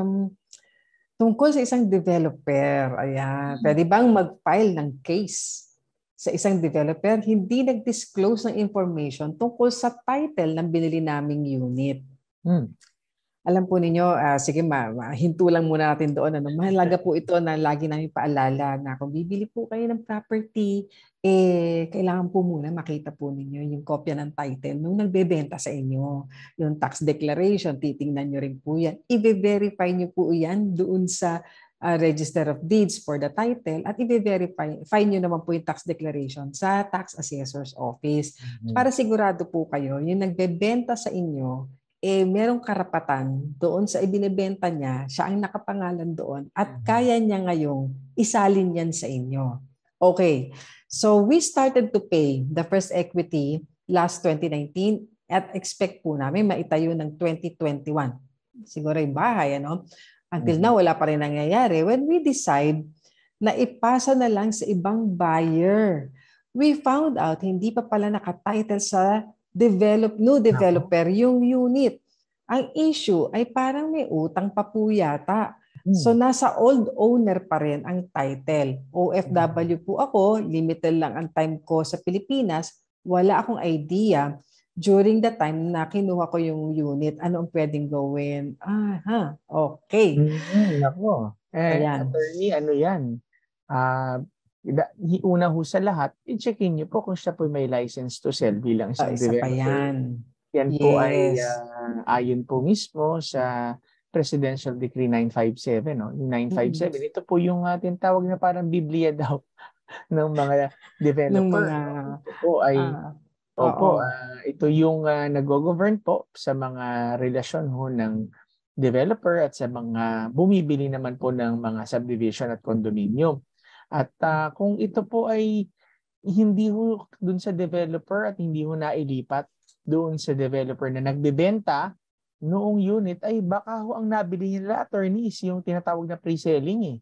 tungkol sa isang developer. Ayan, pwede bang mag-file ng case sa isang developer hindi nag-disclose ng information tungkol sa title ng binili naming unit? Alam po ninyo, sige hinto lang muna natin doon. Mahalaga po ito na lagi namin paalala na kung bibili po kayo ng property, kailangan po muna makita po ninyo yung kopya ng title nung nagbebenta sa inyo. Yung tax declaration, titingnan nyo rin po yan. I-verify nyo po yan doon sa Register of Deeds for the title at i-verify nyo naman po yung tax declaration sa Tax Assessor's Office. Para sigurado po kayo, yung nagbebenta sa inyo, merong karapatan doon sa ibinebenta niya, siya ang nakapangalan doon at kaya niya ngayong isalin yan sa inyo. Okay, so we started to pay the first equity last 2019 at expect po namin maitayo ng 2021. Siguro yung bahay, ano? Until now, wala pa rin nangyayari. When we decide na ipasa na lang sa ibang buyer, we found out hindi pa pala nakatitle sa new developer yung unit. Ang issue ay parang may utang pa po yata. So nasa old owner pa rin ang title. OFW po ako, limited lang ang time ko sa Pilipinas. Wala akong idea during the time na kinuha ko yung unit, ano ang pwedeng gawin. Okay. Attorney, ano yan? Una ho sa lahat, i-checkin niyo po kung siya po may license to sell bilang isang developer. Yan po ay ayon po mismo sa Presidential Decree 957. No? Yung 957, ito po yung tinatawag na parang Biblia daw ng mga developer. Ito yung nag-govern po sa mga relasyon ho ng developer at sa mga bumibili naman po ng mga subdivision at condominium. At kung ito po ay hindi ho dun sa developer at hindi ho nailipat doon sa developer na nagbebenta noong unit, ay baka ho ang nabili nila, attorneys, yung tinatawag na pre-selling.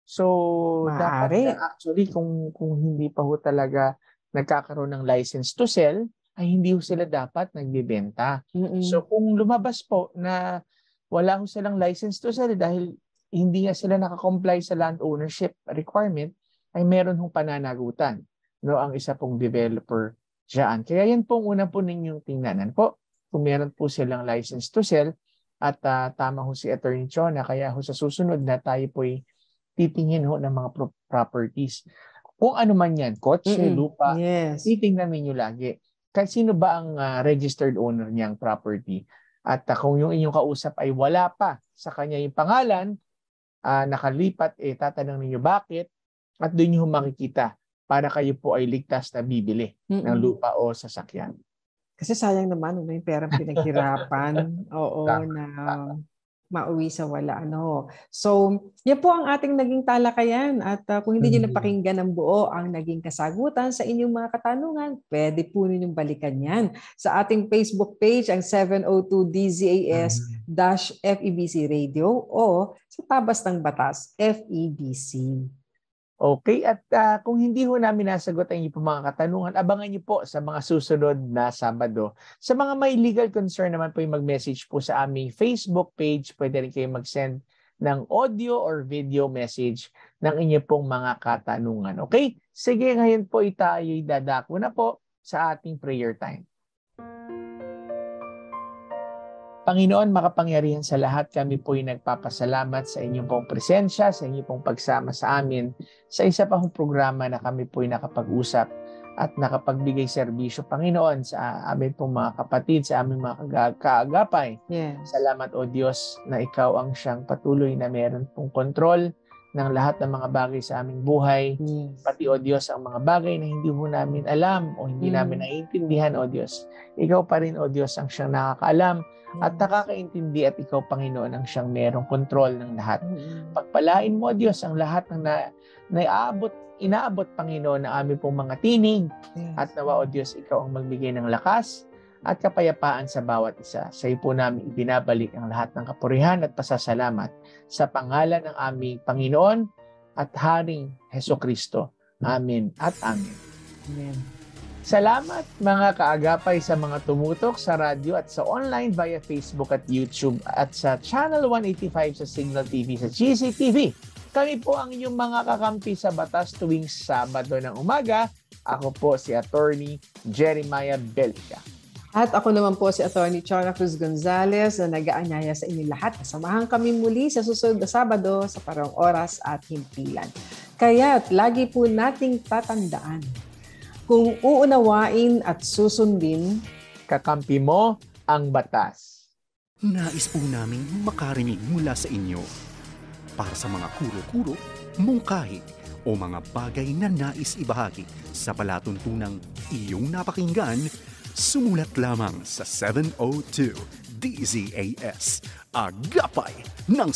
So, dapat actually kung hindi pa ho talaga nagkakaroon ng license to sell, ay hindi ho sila dapat nagbebenta. So, kung lumabas po na wala ho silang license to sell dahil hindi nga sila nakakomply sa land ownership requirement, ay meron hong pananagutan, no, ang isa pong developer diyan. Kaya yan pong una po ninyong tingnan po kung meron po silang license to sell at tama ho si Attorney Chona, kaya ho sa susunod na tayo po titingin ho ng mga properties. Kung ano man yan, kotse, lupa, titingnan ninyo lagi. Kasi sino ba ang registered owner niyang property? At kung yung inyong kausap ay wala pa sa kanya yung pangalan, nakalipat, tatanong ninyo bakit at doon nyo makikita para kayo po ay ligtas na bibili ng lupa o sasakyan. Kasi sayang naman yung perang pinaghirapan na mauwi sa wala. So, yan po ang ating naging talakayan. At kung hindi nyo napakinggan ng buo ang naging kasagutan sa inyong mga katanungan, pwede po ninyong balikan yan sa ating Facebook page, ang 702 DZAS-FEBC Radio o sa Tabas ng Batas, FEBC. Okay, at kung hindi ho namin nasagot ang inyong mga katanungan, abangan niyo po sa mga susunod na Sabado. Sa mga may legal concern naman po yung mag-message po sa aming Facebook page, pwede rin kayo mag-send ng audio or video message ng inyong pong mga katanungan. Okay? Sige, ngayon po tayo'y dadako na po sa ating prayer time. Panginoon, makapangyarihan sa lahat, kami po'y nagpapasalamat sa inyong pong presensya, sa inyong pong pagsama sa amin, sa isa pang programa na kami po'y nakapag-usap at nakapagbigay serbisyo, Panginoon, sa amin pong mga kapatid, sa aming mga kaagapay. Yes. Salamat, O Diyos, na ikaw ang siyang patuloy na meron pong kontrol ng lahat ng mga bagay sa aming buhay. Yes. Pati, O Diyos, ang mga bagay na hindi mo namin alam o hindi namin naiintindihan, O Diyos. Ikaw pa rin, O Diyos, ang siyang nakakaalam at nakakaintindi at ikaw, Panginoon, ang siyang merong kontrol ng lahat. Pagpalain mo, O Diyos, ang lahat ng inaabot, Panginoon, ng aming pong mga tinig. At nawa, O Diyos, ikaw ang magbigay ng lakas at kapayapaan sa bawat isa. Sa iyo po namin ibinabalik ang lahat ng kapurihan at pasasalamat sa pangalan ng aming Panginoon at Haring Hesukristo. Amen at amen. Amen. Salamat mga kaagapay sa mga tumutok sa radyo at sa online via Facebook at YouTube at sa Channel 185 sa Signal TV sa GCTV. Kami po ang inyong mga kakampi sa batas tuwing Sabado ng umaga. Ako po si Attorney Jeremiah Belica. At ako naman po si Atty. Chona Cruz Gonzalez na nag-aanyaya sa inyo lahat. Samahan kami muli sa susunod na Sabado sa parang oras at himpilan. Kaya't lagi po nating tatandaan, kung uunawain at susundin, kakampi mo ang batas. Nais po namin makarinig mula sa inyo. Para sa mga kuro-kuro, mungkahi, o mga bagay na nais ibahagi sa palatuntunang iyong napakinggan, sumulat lamang sa 702 DZAS, Agapay ng